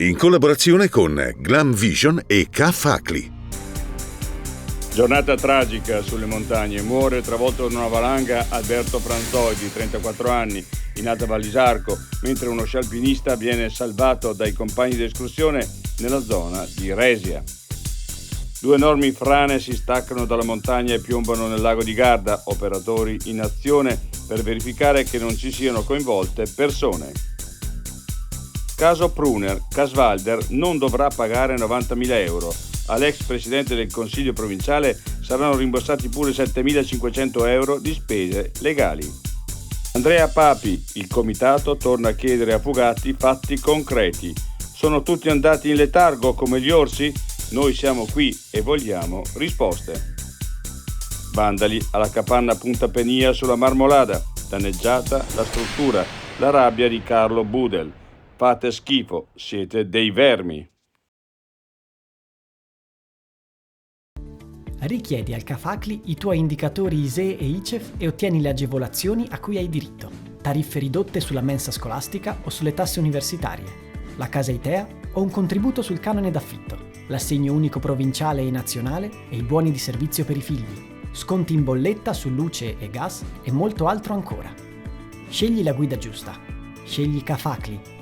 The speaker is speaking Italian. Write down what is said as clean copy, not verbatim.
in collaborazione con Glam Vision e Cafacli. Giornata tragica sulle montagne. Muore travolto da una valanga Alberto Franzoi, di 34 anni, in Alta Vallisarco, mentre uno sci alpinista viene salvato dai compagni di escursione nella zona di Resia. 2 enormi frane si staccano dalla montagna e piombano nel lago di Garda. Operatori in azione per verificare che non ci siano coinvolte persone. Caso Pruner. Caswalder non dovrà pagare 90.000 euro. All'ex presidente del Consiglio provinciale saranno rimborsati pure 7.500 euro di spese legali. Andrea Papi. Il comitato torna a chiedere a Fugatti fatti concreti. Sono tutti andati in letargo come gli orsi? Noi siamo qui e vogliamo risposte. Vandali alla capanna Punta Penia sulla Marmolada. Danneggiata la struttura. La rabbia di Carlo Budel. Fate schifo, siete dei vermi. Richiedi al Cafacli i tuoi indicatori ISEE e ICEF e ottieni le agevolazioni a cui hai diritto. Tariffe ridotte sulla mensa scolastica o sulle tasse universitarie. La casa ITEA o un contributo sul canone d'affitto. L'assegno unico provinciale e nazionale e i buoni di servizio per i figli. Sconti in bolletta su luce e gas e molto altro ancora. Scegli la guida giusta. Scegli Cafacli.